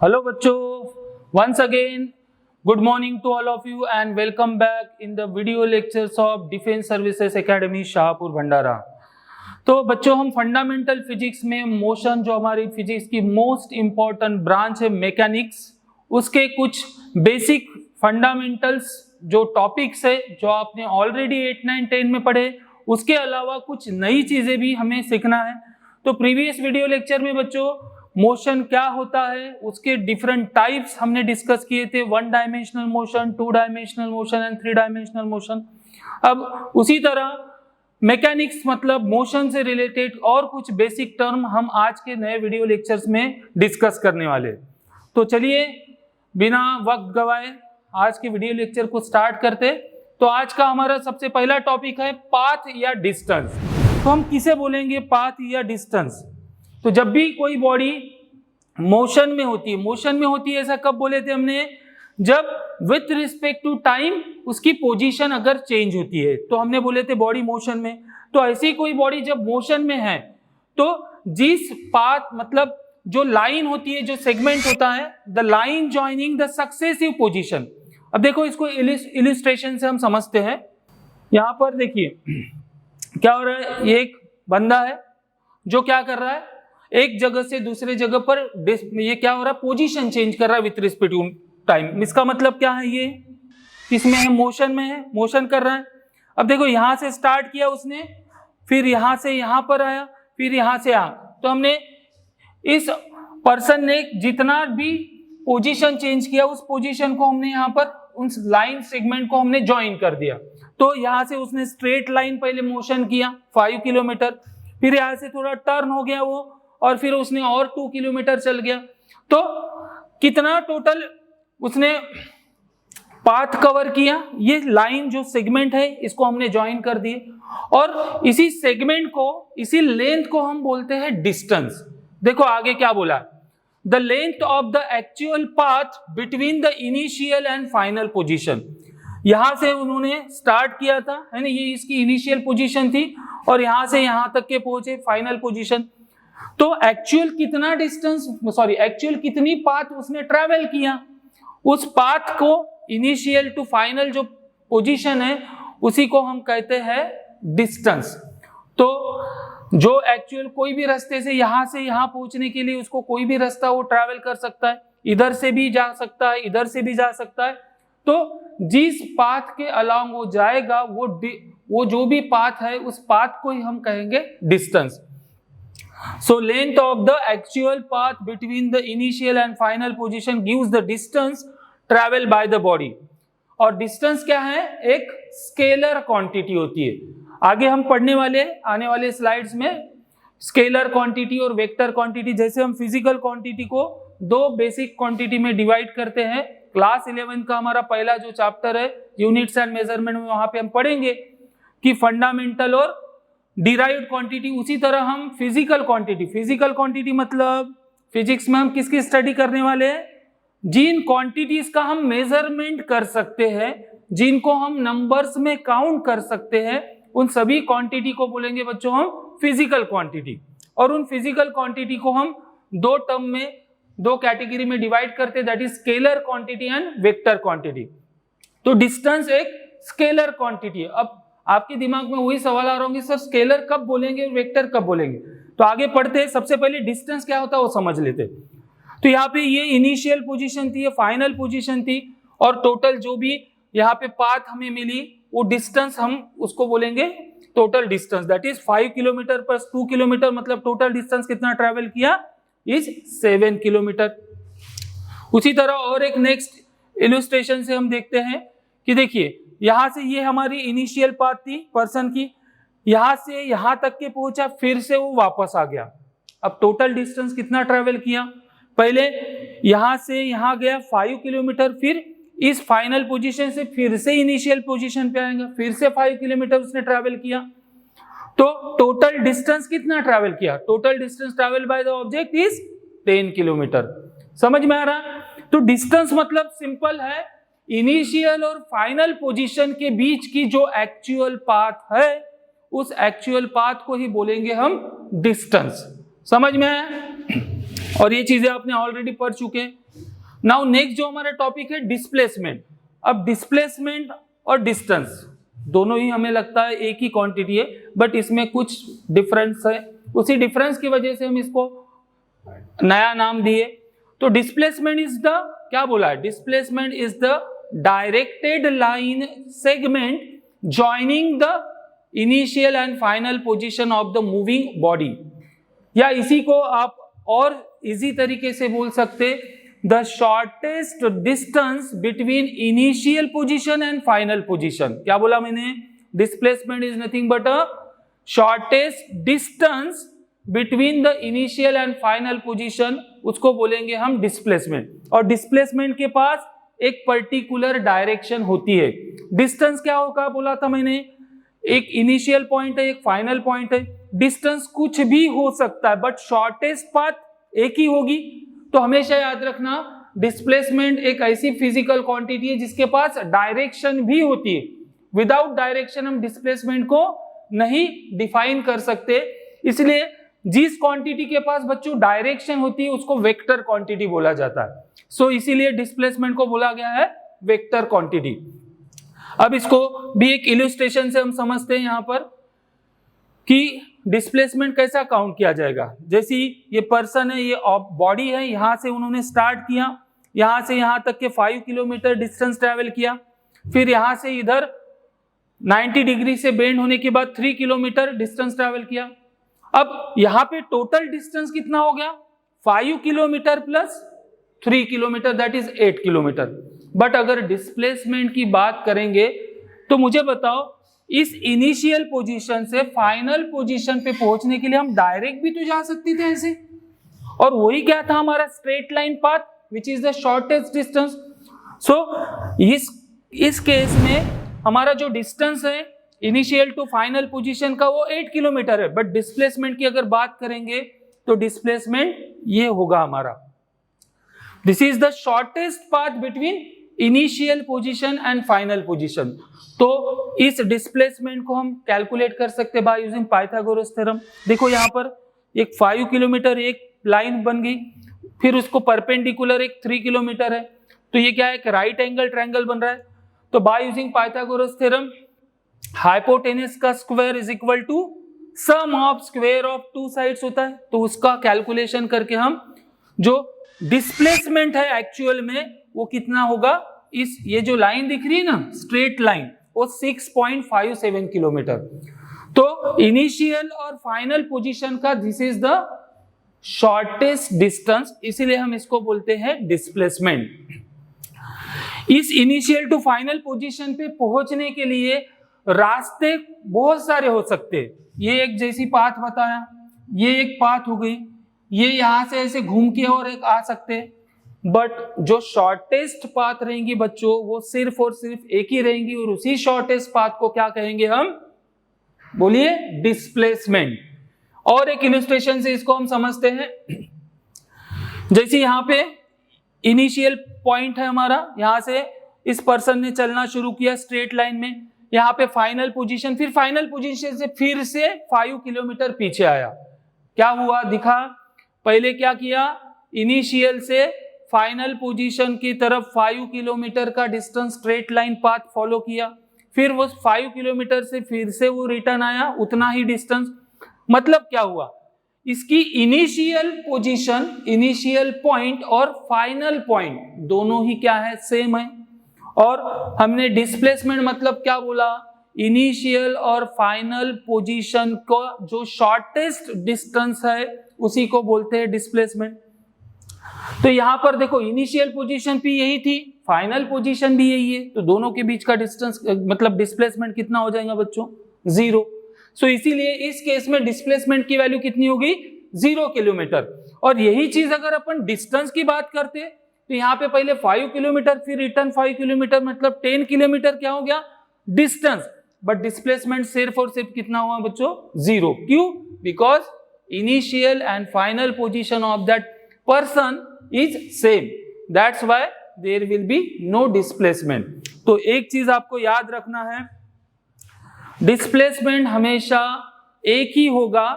Hello बच्चों, once again good morning to all of you and welcome back in the video lectures of Defense Services Academy Shahpur भंडारा। तो बच्चों हम fundamental physics में motion जो हमारी physics की मोस्ट इम्पॉर्टेंट ब्रांच है मैकेनिक्स, उसके कुछ बेसिक फंडामेंटल्स जो टॉपिक्स है जो आपने ऑलरेडी 8, 9, 10 में पढ़े, उसके अलावा कुछ नई चीजें भी हमें सीखना है। तो प्रीवियस वीडियो लेक्चर में बच्चों मोशन क्या होता है, उसके डिफरेंट टाइप्स हमने डिस्कस किए थे, 1 dimensional motion, 2 dimensional motion and 3 dimensional motion. अब उसी तरह मैकेनिक्स मतलब मोशन से रिलेटेड और कुछ बेसिक टर्म हम आज के नए वीडियो लेक्चर्स में डिस्कस करने वाले। तो चलिए बिना वक्त गवाए आज के वीडियो लेक्चर को स्टार्ट करते। तो आज का हमारा सबसे पहला टॉपिक है पाथ या डिस्टेंस। तो हम किसे बोलेंगे पाथ या डिस्टेंस? तो जब भी कोई बॉडी मोशन में होती है ऐसा कब बोले थे हमने? जब विथ रिस्पेक्ट टू टाइम उसकी पोजीशन अगर चेंज होती है तो हमने बोले थे बॉडी मोशन में। तो ऐसी कोई बॉडी जब मोशन में है तो जिस पाथ मतलब जो लाइन होती है, जो सेगमेंट होता है, the line joining the successive position. अब देखो इसको इलिस्ट्रेशन से हम समझते हैं। यहां पर देखिए क्या हो रहा है, ये एक बंदा है जो क्या कर रहा है, एक जगह से दूसरे जगह पर ये क्या हो रहा है, पोजीशन चेंज कर रहा है विथ रिस्पेक्ट टू टाइम। इसका मतलब क्या है, ये किसमें है, मोशन में है, मोशन कर रहा है। अब देखो यहां से स्टार्ट किया उसने, फिर यहां से यहां पर आया, फिर यहां से आया। तो हमने इस पर्सन ने जितना भी पोजीशन चेंज किया उस पोजीशन को हमने यहाँ पर उस लाइन सेगमेंट को हमने ज्वाइन कर दिया। तो यहां से उसने स्ट्रेट लाइन पहले मोशन किया 5 किलोमीटर, फिर यहां से थोड़ा टर्न हो गया वो, और फिर उसने और 2 किलोमीटर चल गया। तो कितना टोटल उसने पाथ कवर किया? ये लाइन जो सेगमेंट है इसको हमने ज्वाइन कर दिए, और इसी सेगमेंट को, इसी लेंथ को हम बोलते हैं डिस्टेंस। देखो आगे क्या बोला, the length of the actual path between the initial and final position. यहां से उन्होंने स्टार्ट किया था, है ना, ये इसकी इनिशियल पोजीशन थी, और यहां से यहां तक के पहुंचे फाइनल पोजीशन। तो एक्चुअल कितना डिस्टेंस, एक्चुअल कितनी पाथ उसने ट्रैवल किया, उस पाथ को इनिशियल टू फाइनल जो पोजीशन है उसी को हम कहते हैं डिस्टेंस। तो जो एक्चुअल कोई भी रास्ते से यहां पहुंचने के लिए उसको कोई भी रास्ता वो ट्रैवल कर सकता है, इधर से भी जा सकता है, इधर से भी जा सकता है। तो जिस पाथ के अलोंग वो जाएगा वो जो भी पाथ है उस पाथ को ही हम कहेंगे distance. So length of the actual path between the initial and final position gives the distance traveled by the body। और distance क्या है, एक स्केलर क्वांटिटी होती है। आगे हम पढ़ने वाले आने वाले स्लाइड्स में स्केलर क्वांटिटी और वेक्टर क्वांटिटी, जैसे हम फिजिकल क्वांटिटी को 2 बेसिक क्वांटिटी में डिवाइड करते हैं। क्लास 11 का हमारा पहला जो चैप्टर है यूनिट्स एंड मेजरमेंट में, वहां पे हम पढ़ेंगे कि फंडामेंटल और डिराइव्ड क्वांटिटी। उसी तरह हम फिजिकल क्वांटिटी मतलब फिजिक्स में हम किसकी स्टडी करने वाले हैं, जिन क्वांटिटीज का हम मेजरमेंट कर सकते हैं, जिनको हम नंबर्स में काउंट कर सकते हैं, उन सभी क्वांटिटी को बोलेंगे बच्चों हम फिजिकल क्वांटिटी। और उन फिजिकल क्वांटिटी को हम 2 टर्म में, 2 कैटेगरी में डिवाइड करते हैं, that is scalar quantity and vector quantity. तो डिस्टेंस एक स्केलर क्वांटिटी है। अब आपके दिमाग में वही सवाल आ रहा होंगे, सर स्केलर कब बोलेंगे, वेक्टर कब बोलेंगे? तो आगे पढ़ते हैं, सबसे पहले डिस्टेंस क्या होता है वो समझ लेते। तो यहाँ पे ये इनिशियल पोजीशन थी, ये फाइनल पोजीशन थी, और टोटल जो भी यहाँ पे पाथ हमें मिली वो डिस्टेंस हम उसको बोलेंगे total distance, that is 5 kilometre plus 2 kilometre, मतलब टोटल डिस्टेंस कितना ट्रेवल किया इज 7 किलोमीटर। उसी तरह और एक नेक्स्ट इलस्ट्रेशन से हम देखते हैं कि देखिए यहां से ये हमारी इनिशियल पाथ थी पर्सन की, यहां से यहां तक के पहुंचा, फिर से वो वापस आ गया। अब टोटल डिस्टेंस कितना ट्रेवल किया, पहले यहां से यहां गया 5 किलोमीटर, फिर इस फाइनल पोजीशन से फिर से इनिशियल पोजीशन पे आएगा, फिर से 5 किलोमीटर उसने ट्रैवल किया। तो टोटल डिस्टेंस कितना ट्रैवल किया, total distance travel by the object is 10 kilometre. समझ में आ रहा? तो डिस्टेंस मतलब सिंपल है, इनिशियल और फाइनल पोजीशन के बीच की जो एक्चुअल पाथ है उस एक्चुअल पाथ को ही बोलेंगे हम डिस्टेंस। समझ में आया? और ये चीजें आपने ऑलरेडी पढ़ चुके हैं नाउ नेक्स्ट जो हमारा टॉपिक है डिस्प्लेसमेंट। अब डिस्प्लेसमेंट और डिस्टेंस दोनों ही हमें लगता है एक ही क्वांटिटी है, बट इसमें कुछ डिफरेंस है, उसी डिफरेंस की वजह से हम इसको नया नाम दिए। तो डिस्प्लेसमेंट इज द, क्या बोला है, displacement is the directed line segment joining the initial and final position of the moving body, या इसी को आप और इजी तरीके से बोल सकते, the shortest distance between initial position and final position. क्या बोला मैंने, displacement is nothing but a shortest distance between the initial and final position, उसको बोलेंगे हम डिस्प्लेसमेंट। और डिस्प्लेसमेंट के पास एक पर्टिकुलर डायरेक्शन होती है। डिस्टेंस क्या होगा बोला था मैंने, एक इनिशियल पॉइंट है, एक फाइनल पॉइंट है। डिस्टेंस कुछ भी हो सकता है, बट शॉर्टेस्ट पाथ एक ही होगी। तो हमेशा याद रखना, डिस्प्लेसमेंट एक ऐसी फिजिकल क्वांटिटी है जिसके पास डायरेक्शन भी होती है। विदाउट डायरेक्शन हम डिस्प्लेसमेंट को नहीं डिफाइन कर सकते, इसलिए जिस क्वांटिटी के पास बच्चों डायरेक्शन होती है उसको वेक्टर क्वांटिटी बोला जाता है। सो इसीलिए डिस्प्लेसमेंट को बोला गया है वेक्टर क्वांटिटी। अब इसको भी एक इलस्ट्रेशन से हम समझते हैं यहाँ पर कि डिस्प्लेसमेंट कैसा काउंट किया जाएगा। जैसे ये पर्सन है, ये बॉडी है, यहां से उन्होंने स्टार्ट किया, यहां से यहां तक के 5 किलोमीटर डिस्टेंस ट्रेवल किया, फिर यहां से इधर 90 डिग्री से बेंड होने के बाद 3 किलोमीटर डिस्टेंस ट्रेवल किया। अब यहां पे टोटल डिस्टेंस कितना हो गया, 5 kilometre plus 3 kilometre, that is 8 kilometre. But अगर डिस्प्लेसमेंट की बात करेंगे तो मुझे बताओ, इस इनिशियल पोजीशन से फाइनल पोजीशन पे पहुंचने के लिए हम डायरेक्ट भी तो जा सकते थे ऐसे, और वही क्या था हमारा straight line path which is the shortest distance. So इस केस में हमारा जो डिस्टेंस है इनिशियल टू फाइनल पोजीशन का वो 8 किलोमीटर है, बट डिस्प्लेसमेंट की अगर बात करेंगे तो डिस्प्लेसमेंट ये होगा हमारा, this is the shortest path between initial position and final position. तो इस डिस्प्लेसमेंट को हम कैलकुलेट कर सकते हैं बाय यूजिंग पाइथागोरस थ्योरम। देखो यहाँ पर एक 5 किलोमीटर एक लाइन बन गई, फिर उसको परपेंडिकुलर एक 3 किलोमीटर है, तो ये क्या है, एक राइट एंगल ट्रायंगल बन रहा है। तो by using Pythagoras theorem, hypotenuse का square is equal to sum of square of two sides होता है, तो उसका कैलकुलेशन करके हम जो डिस्प्लेसमेंट है एक्चुअल में वो कितना होगा, इस ये जो लाइन दिख रही है ना स्ट्रेट लाइन, वो 6.57 किलोमीटर। तो इनिशियल और फाइनल पोजीशन का this is the shortest distance, इसीलिए हम इसको बोलते हैं डिस्प्लेसमेंट। इस इनिशियल टू फाइनल पोजीशन पे पहुंचने के लिए रास्ते बहुत सारे हो सकते हैं। ये एक जैसी पाथ बताया, ये एक पाथ हो गई, ये यहां से ऐसे घूम के और एक आ सकते हैं, बट जो शॉर्टेस्ट पाथ रहेंगी बच्चों वो सिर्फ और सिर्फ एक ही रहेंगी, और उसी शॉर्टेस्ट पाथ को क्या कहेंगे हम, बोलिए, डिस्प्लेसमेंट। और एक इलस्ट्रेशन से इसको हम समझते हैं, जैसे यहाँ पे इनिशियल पॉइंट है हमारा, यहां से इस पर्सन ने चलना शुरू किया स्ट्रेट लाइन में, यहाँ पे फाइनल पोजीशन, फिर फाइनल पोजीशन से फिर से 5 किलोमीटर पीछे आया। क्या हुआ दिखा, पहले क्या किया, इनिशियल से फाइनल पोजीशन की तरफ 5 किलोमीटर का distance straight line path follow किया, फिर वो 5 किलोमीटर से फिर से वो रिटर्न आया उतना ही डिस्टेंस। मतलब क्या हुआ, इसकी इनिशियल पोजीशन, इनिशियल पॉइंट और फाइनल पॉइंट दोनों ही क्या है, सेम है। और हमने डिस्प्लेसमेंट मतलब क्या बोला, इनिशियल और फाइनल पोजीशन को जो शॉर्टेस्ट डिस्टेंस है उसी को बोलते हैं डिस्प्लेसमेंट। तो यहां पर देखो इनिशियल पोजीशन भी यही थी, फाइनल पोजीशन भी यही है, तो दोनों के बीच का डिस्टेंस मतलब डिस्प्लेसमेंट कितना हो जाएगा बच्चों, 0। सो इसीलिए इस केस में डिस्प्लेसमेंट की वैल्यू कितनी होगी, 0 किलोमीटर। और यही चीज अगर अपन डिस्टेंस की बात करते तो यहाँ पे पहले 5 किलोमीटर फिर रिटर्न 5 किलोमीटर, मतलब 10 किलोमीटर क्या हो गया डिस्टेंस, बट डिस्प्लेसमेंट सिर्फ और सिर्फ कितना हुआ बच्चों, 0। क्यों, because initial and final position of that person is same, that's why there will be no displacement. तो एक चीज आपको याद रखना है, डिस्प्लेसमेंट हमेशा एक ही होगा,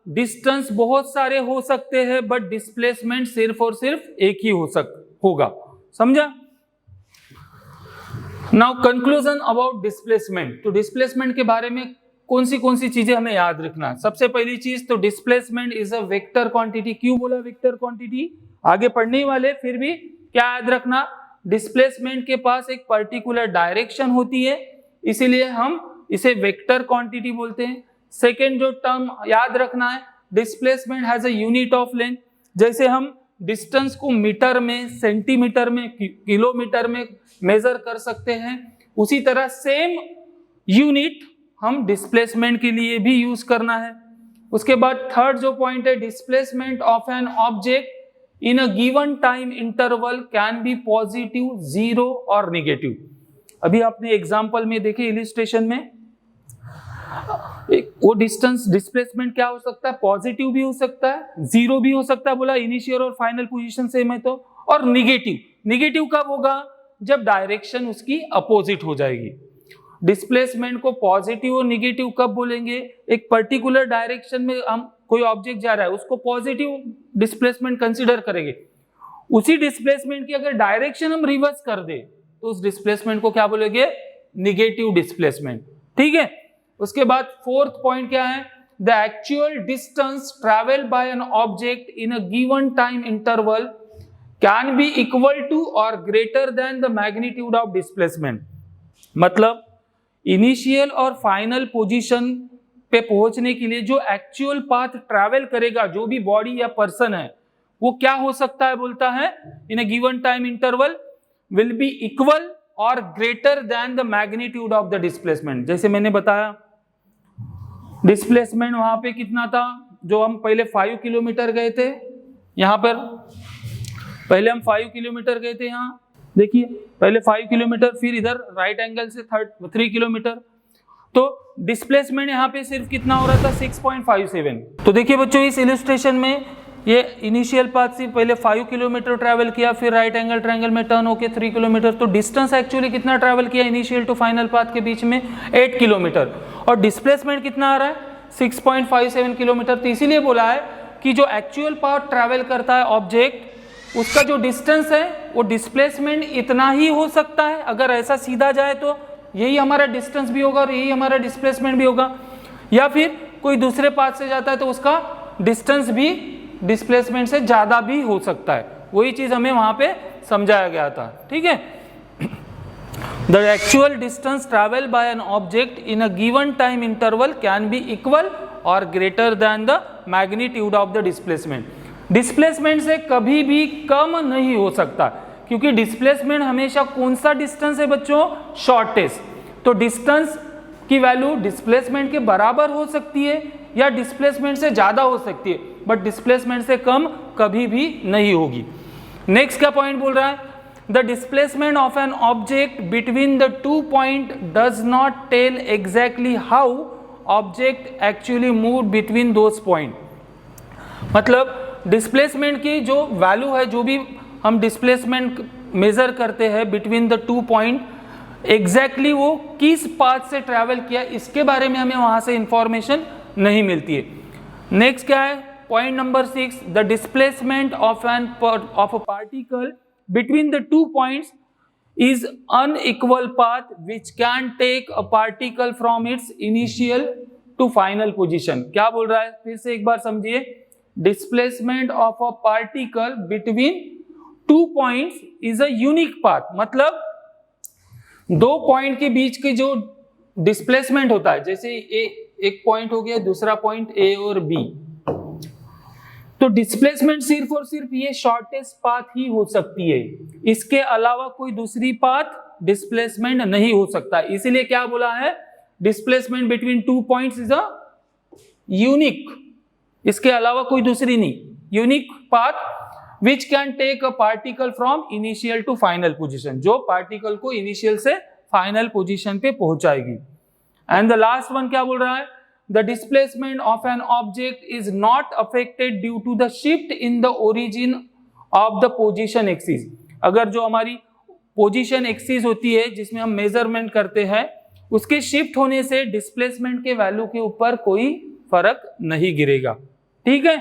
डिस्टेंस बहुत सारे हो सकते हैं बट डिस्प्लेसमेंट सिर्फ और सिर्फ एक ही होगा। समझा? Now conclusion about displacement. तो डिस्प्लेसमेंट के बारे में कौन सी चीजें हमें याद रखना है? सबसे पहली चीज तो displacement is a vector quantity. क्यों बोला वेक्टर क्वांटिटी? आगे पढ़ने ही वाले, फिर भी क्या याद रखना, डिस्प्लेसमेंट के पास एक पर्टिकुलर डायरेक्शन होती है, इसीलिए हम इसे वेक्टर क्वांटिटी बोलते हैं। सेकेंड जो टर्म याद रखना है, displacement has a unit of length. जैसे हम डिस्टेंस को मीटर में, सेंटीमीटर में, किलोमीटर में मेजर कर सकते हैं, उसी तरह सेम यूनिट हम डिस्प्लेसमेंट के लिए भी यूज करना है। उसके बाद थर्ड जो पॉइंट है, displacement of an object in a given time interval can B positive, zero और नेगेटिव। अभी आपने एग्जांपल में देखे, इलिस्ट्रेशन में, वो डिस्टेंस डिस्प्लेसमेंट क्या हो सकता है? पॉजिटिव भी हो सकता है, जीरो भी हो सकता है, बोला इनिशियल और फाइनल पोजीशन सेम है तो, और निगेटिव। निगेटिव कब होगा? जब डायरेक्शन उसकी अपोजिट हो जाएगी। डिस्प्लेसमेंट को पॉजिटिव और निगेटिव कब बोलेंगे? एक पर्टिकुलर डायरेक्शन में हम कोई ऑब्जेक्ट जा रहा है, उसको पॉजिटिव डिस्प्लेसमेंट कंसीडर करेंगे। उसी डिस्प्लेसमेंट की अगर डायरेक्शन हम रिवर्स कर दे तो उस डिस्प्लेसमेंट को क्या बोलेंगे? Negative displacement. ठीक है। उसके बाद फोर्थ पॉइंट क्या है? The actual distance travel by an object in a given time interval can be equal to और greater than the magnitude of displacement. मतलब इनिशियल और फाइनल पोजीशन पे पहुंचने के लिए जो एक्चुअल पाथ ट्रैवल करेगा जो भी बॉडी या पर्सन है, वो क्या हो सकता है? बोलता है in a given time interval will be equal और greater than the magnitude of the displacement. जैसे मैंने बताया, डिस्प्लेसमेंट वहां पे कितना था? जो हम पहले 5 किलोमीटर गए थे, यहां पर पहले हम 5 किलोमीटर गए थे, यहां देखिए पहले 5 किलोमीटर, फिर इधर राइट एंगल से 3 किलोमीटर, तो डिस्प्लेसमेंट यहाँ पे सिर्फ कितना हो रहा था? 6.57। तो देखिए बच्चों, इस इलिस्ट्रेशन में ये इनिशियल पाथ से पहले 5 किलोमीटर ट्रैवल किया, फिर राइट एंगल ट्रायंगल में टर्न होके 3 किलोमीटर, तो डिस्टेंस एक्चुअली कितना ट्रैवल किया इनिशियल टू फाइनल पाथ के बीच में? 8 किलोमीटर। और डिस्प्लेसमेंट कितना आ रहा है? 6.57 किलोमीटर। तो इसीलिए बोला है कि जो एक्चुअल पाथ ट्रैवल करता है ऑब्जेक्ट, उसका जो डिस्टेंस है वो डिस्प्लेसमेंट इतना ही हो सकता है। अगर ऐसा सीधा जाए तो यही हमारा डिस्टेंस भी होगा और यही हमारा डिस्प्लेसमेंट भी होगा, या फिर कोई दूसरे पाथ से जाता है तो उसका डिस्टेंस भी डिस्प्लेसमेंट से ज्यादा भी हो सकता है। वही चीज हमें वहां पे समझाया गया था। ठीक है। The actual distance travel by an object in a given time interval can be equal और greater than the magnitude of the displacement. Displacement से कभी भी कम नहीं हो सकता, क्योंकि डिस्प्लेसमेंट हमेशा कौन सा डिस्टेंस है बच्चों? शॉर्टेस्ट। तो डिस्टेंस की वैल्यू डिस्प्लेसमेंट के बराबर हो सकती है या डिस्प्लेसमेंट से ज्यादा हो सकती है, बट डिस्प्लेसमेंट से कम कभी भी नहीं होगी। नेक्स्ट क्या पॉइंट बोल रहा है? The displacement of an object between the 2 point does not tell exactly how object actually move between those point. मतलब डिस्प्लेसमेंट की जो वैल्यू है, जो भी हम डिस्प्लेसमेंट मेजर करते हैं बिटवीन द 2 पॉइंट, एग्जैक्टली वो किस पाथ से ट्रैवल किया, इसके बारे में हमें वहां से इंफॉर्मेशन नहीं मिलती है। नेक्स्ट क्या है? Point number 6, the displacement of a particle between the 2 points is unequal path which can take a particle from its initial to final position। क्या बोल रहा है? फिर से एक बार समझिए। Displacement of a particle between 2 points is a unique path. मतलब 2 point के बीच के जो डिस्प्लेसमेंट होता है, जैसे एक पॉइंट हो गया, दूसरा पॉइंट ए और बी, तो डिस्प्लेसमेंट सिर्फ और सिर्फ ये शॉर्टेस्ट पाथ ही हो सकती है, इसके अलावा कोई दूसरी पाथ डिस्प्लेसमेंट नहीं हो सकता। इसीलिए क्या बोला है? Displacement between 2 points is a unique, इसके अलावा कोई दूसरी नहीं, unique path which can take a particle from initial to final position, जो पार्टिकल को इनिशियल से फाइनल पोजीशन पे पहुंचाएगी। एंड द लास्ट वन क्या बोल रहा है? The displacement of an object is not affected due to the shift in the origin of the position axis। अगर जो हमारी पोजीशन एक्सिस होती है जिसमें हम मेजरमेंट करते हैं, उसके शिफ्ट होने से डिस्प्लेसमेंट के वैल्यू के ऊपर कोई फर्क नहीं गिरेगा। ठीक है।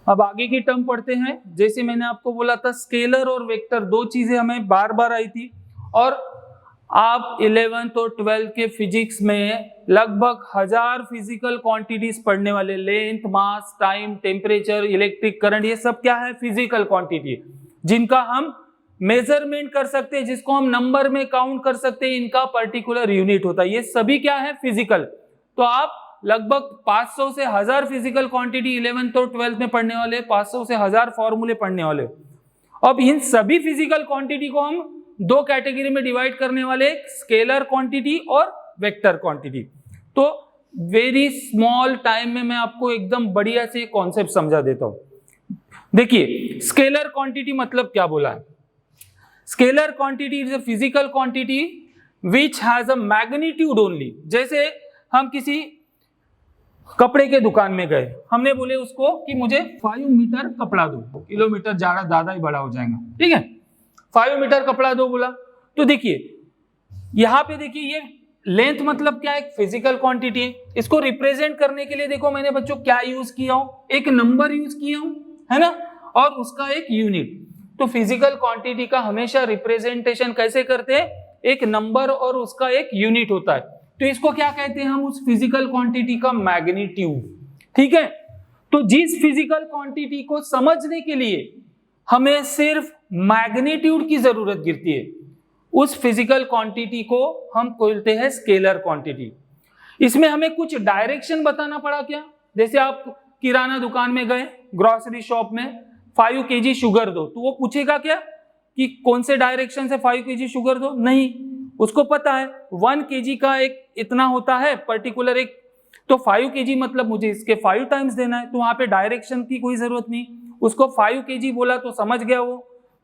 अब आगे की टर्म पढ़ते हैं। जैसे मैंने आपको बोला था स्केलर और वेक्टर दो चीजें हमें बार बार आई थी, और आप 11th और 12th के फिजिक्स में लगभग 1000 फिजिकल क्वांटिटीज पढ़ने वाले। लेंथ, मास, टाइम, टेम्परेचर, इलेक्ट्रिक करंट, ये सब क्या है? फिजिकल क्वांटिटी, जिनका हम मेजरमेंट कर सकते हैं, जिसको हम नंबर में काउंट कर सकते हैं, इनका पर्टिकुलर यूनिट होता है। ये सभी क्या है? फिजिकल। तो आप लगभग 500 से 1000 फिजिकल क्वांटिटी 11th और 12th में पढ़ने वाले, 500 से 1000 फॉर्मूले पढ़ने वाले। अब इन सभी फिजिकल क्वांटिटी को हम दो कैटेगरी में डिवाइड करने वाले, स्केलर क्वांटिटी और वेक्टर क्वांटिटी। तो वेरी स्मॉल टाइम में मैं आपको एकदम बढ़िया से कॉन्सेप्ट समझा देता हूं। देखिए, स्केलर क्वांटिटी मतलब क्या बोला है? Scalar quantity is a physical quantity which has a magnitude only. जैसे हम किसी कपड़े के दुकान में गए, हमने बोले उसको कि मुझे 5 मीटर कपड़ा दो, किलोमीटर ज्यादा ही बड़ा हो जाएगा, ठीक है, 5 मीटर कपड़ा दो बोला। तो देखिए यहां पे देखिए, ये लेंथ मतलब क्या है? एक फिजिकल क्वांटिटी है। इसको रिप्रेजेंट करने के लिए देखो मैंने बच्चों क्या यूज किया हूं? एक नंबर यूज किया हूं, है ना, और उसका एक यूनिट। तो फिजिकल क्वांटिटी का हमेशा रिप्रेजेंटेशन कैसे करते हैं? एक नंबर और उसका एक यूनिट होता है। तो इसको क्या कहते हैं हम? उस फिजिकल क्वांटिटी का मैग्नीट्यूड, ठीक है। तो जिस फिजिकल क्वांटिटी को समझने के लिए हमें सिर्फ मैग्नीट्यूड की जरूरत गिरती है, उस फिजिकल क्वांटिटी को हम बोलते हैं स्केलर क्वांटिटी। इसमें हमें कुछ डायरेक्शन बताना पड़ा क्या? जैसे आप किराना दुकान में गए, ग्रोसरी शॉप में 5 kg शुगर दो, तो वो पूछेगा क्या कि कौन से डायरेक्शन से 5 kg शुगर दो? नहीं, उसको पता है 1 kg का एक इतना होता है पर्टिकुलर एक, तो 5 kg मतलब मुझे इसके 5 टाइम्स देना है। तो वहां पे डायरेक्शन की कोई जरूरत नहीं, उसको 5 kg बोला तो समझ गया वो।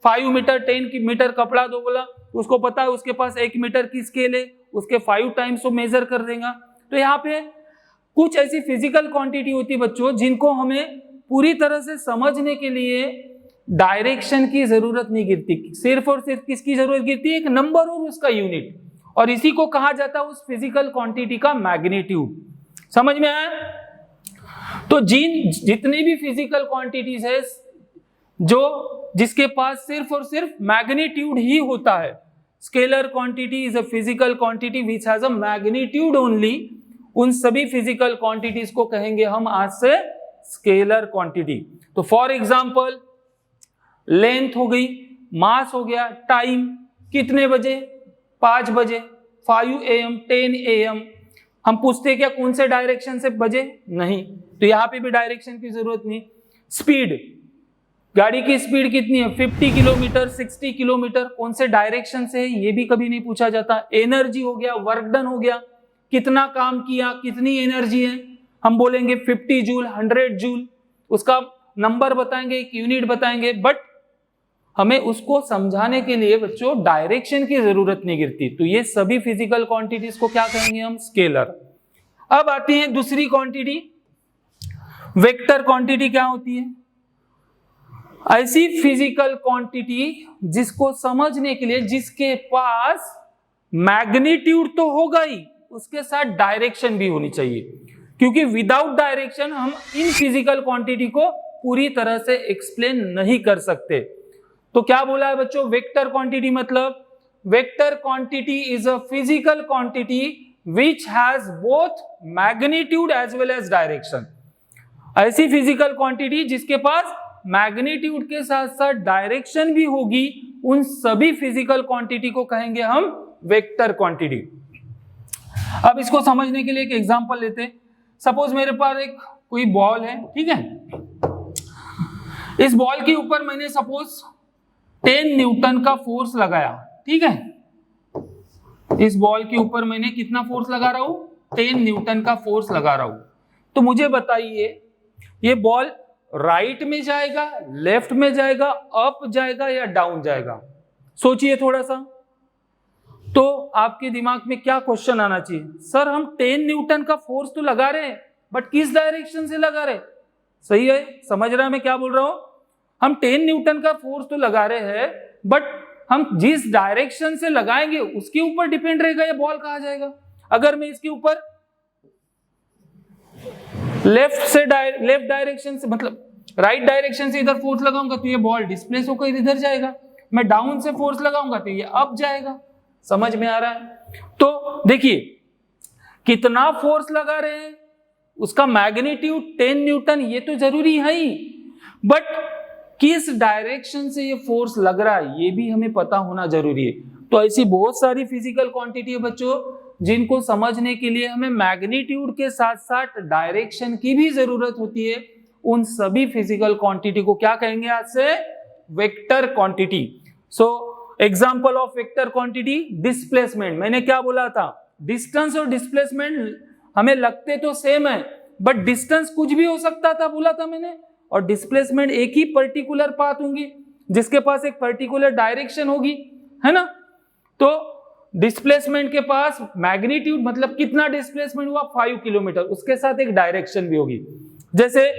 5 मीटर 10 मीटर कपड़ा दो बोला, उसको पता है उसके पास 1 मीटर की स्केल है, उसके 5 टाइम्स वो मेजर कर देगा। तो यहाँ पे कुछ ऐसी फिजिकल क्वांटिटी होती है बच्चों, जिनको हमें पूरी तरह से समझने के लिए डायरेक्शन की जरूरत नहीं गिरती, सिर्फ और सिर्फ किसकी जरूरत गिरती है? एक नंबर और उसका यूनिट, और इसी को कहा जाता है उस फिजिकल क्वांटिटी का मैग्नीट्यूड। समझ में आया? तो जितनी भी फिजिकल क्वांटिटीज है जिसके पास सिर्फ और सिर्फ मैग्नीट्यूड ही होता है, scalar quantity is a physical quantity which has a magnitude only, उन सभी फिजिकल क्वांटिटीज को कहेंगे हम आज से स्केलर क्वांटिटी। तो फॉर एग्जांपल लेंथ हो गई, मास हो गया, टाइम कितने बजे? 5 बजे, 5 AM 10 AM। हम पूछते क्या कौन से डायरेक्शन से बजे? नहीं, तो यहां पे भी डायरेक्शन की जरूरत नहीं। स्पीड, गाड़ी की स्पीड कितनी है? 50 किलोमीटर, 60 किलोमीटर, कौन से डायरेक्शन से है? ये भी कभी नहीं पूछा जाता। एनर्जी हो गया, वर्क डन हो गया, कितना काम किया, कितनी एनर्जी है, हम बोलेंगे 50 जूल, 100 जूल, उसका नंबर बताएंगे, एक यूनिट बताएंगे। बट हमें उसको समझाने के लिए बच्चों डायरेक्शन की जरूरत नहीं गिरती। तो ये सभी फिजिकल क्वांटिटीज को क्या कहेंगे हम? स्केलर। अब आती है दूसरी क्वांटिटी, वेक्टर क्वांटिटी। क्या होती है? ऐसी फिजिकल क्वांटिटी जिसको समझने के लिए जिसके पास मैग्नीट्यूड तो होगा ही, उसके साथ डायरेक्शन भी होनी चाहिए, क्योंकि विदाउट डायरेक्शन हम इन फिजिकल क्वांटिटी को पूरी तरह से एक्सप्लेन नहीं कर सकते। तो क्या बोला है बच्चों? वेक्टर क्वांटिटी मतलब vector quantity is a physical quantity which has both magnitude as well as direction. ऐसी फिजिकल क्वांटिटी जिसके पास मैग्नीट्यूड के साथ साथ डायरेक्शन भी होगी, उन सभी फिजिकल क्वांटिटी को कहेंगे हम वेक्टर क्वांटिटी। अब इसको समझने के लिए एक एग्जांपल लेते हैं। सपोज मेरे पास एक कोई बॉल है, ठीक है, इस बॉल के ऊपर मैंने सपोज 10 न्यूटन का फोर्स लगाया, ठीक है, इस बॉल के ऊपर मैंने कितना फोर्स लगा रहा हूं? 10 न्यूटन का फोर्स लगा रहा हूं। तो मुझे बताइए ये बॉल राइट में जाएगा, लेफ्ट में जाएगा, अप जाएगा या डाउन जाएगा? सोचिए थोड़ा सा। तो आपके दिमाग में क्या क्वेश्चन आना चाहिए? सर हम 10 न्यूटन का फोर्स तो लगा रहे हैं, बट किस डायरेक्शन से लगा रहे? सही है, समझ रहा है मैं क्या बोल रहा हूं? हम 10 न्यूटन का फोर्स तो लगा रहे हैं, बट हम जिस डायरेक्शन से लगाएंगे उसके ऊपर डिपेंड रहेगा ये बॉल कहां जाएगा। अगर मैं इसके ऊपर लेफ्ट डायरेक्शन से, मतलब राइट डायरेक्शन से इधर फोर्स लगाऊंगा तो ये बॉल डिस्प्लेस होकर इधर जाएगा, मैं डाउन से फोर्स लगाऊंगा तो ये अप जाएगा। समझ में आ रहा है? तो देखिए कितना फोर्स लगा रहे हैं, उसका मैग्नीट्यूड 10 न्यूटन, ये तो जरूरी है ही, बट किस डायरेक्शन से ये फोर्स लग रहा है ये भी हमें पता होना जरूरी है। तो ऐसी बहुत सारी फिजिकल क्वांटिटी है बच्चों जिनको समझने के लिए हमें मैग्नीट्यूड के साथ साथ डायरेक्शन की भी जरूरत होती है। उन सभी फिजिकल क्वांटिटी को क्या कहेंगे आज से? Vector quantity. So example of vector quantity, displacement. मैंने क्या बोला था? डिस्टेंस और डिस्प्लेसमेंट हमें लगते तो सेम है, बट डिस्टेंस कुछ भी हो सकता था, बोला था मैंने, और डिस्प्लेसमेंट एक ही पर्टिकुलर पाथ होंगी जिसके पास एक पर्टिकुलर डायरेक्शन होगी, है ना। तो डिस्प्लेसमेंट के पास मैग्नीट्यूड मतलब कितना डिस्प्लेसमेंट हुआ 5 किलोमीटर, उसके साथ एक डायरेक्शन भी होगी। जैसे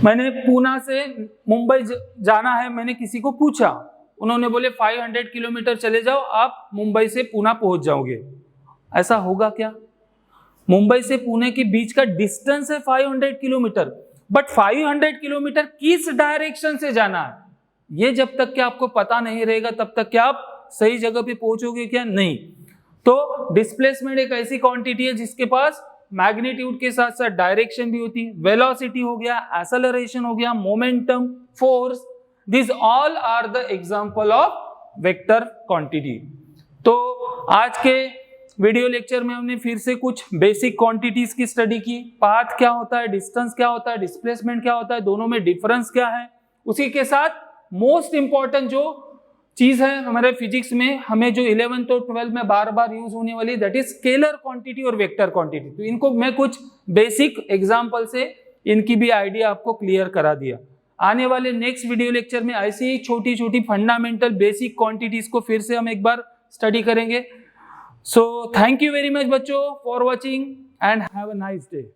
मैंने पूना से मुंबई जाना है, मैंने किसी को पूछा, उन्होंने बोले 500 किलोमीटर चले जाओ, आप मुंबई से पूना पहुंच जाओगे। ऐसा होगा क्या? मुंबई से पुणे के बीच का डिस्टेंस है 500 किलोमीटर, बट 500 किलोमीटर किस डायरेक्शन से जाना है ये जब तक कि आपको पता नहीं रहेगा तब तक क्या आप सही जगह पे पहुंचोगे क्या? नहीं। तो डिस्प्लेसमेंट एक ऐसी क्वांटिटी है जिसके पास मैग्नीट्यूड के साथ साथ डायरेक्शन भी होती है। वेलोसिटी हो गया, एक्सेलरेशन हो गया, momentum, force, this all are the example of vector quantity. तो आज के वीडियो लेक्चर में हमने फिर से कुछ बेसिक क्वांटिटीज की स्टडी की। पाथ क्या होता है, डिस्टेंस क्या होता है, डिस्प्लेसमेंट क्या होता है, दोनों में डिफरेंस क्या है। उसी के साथ मोस्ट इंपॉर्टेंट जो चीज है हमारे फिजिक्स में, हमें जो 11th और 12th में बार बार यूज होने वाली, दैट इज स्केलर क्वांटिटी और वेक्टर क्वांटिटी। तो इनको मैं कुछ बेसिक एग्जांपल से इनकी भी आइडिया आपको क्लियर करा दिया। आने वाले नेक्स्ट वीडियो लेक्चर में ऐसी ही छोटी छोटी फंडामेंटल बेसिक क्वांटिटीज को फिर से हम एक बार स्टडी करेंगे। So thank you very much बच्चों for watching and have a nice day.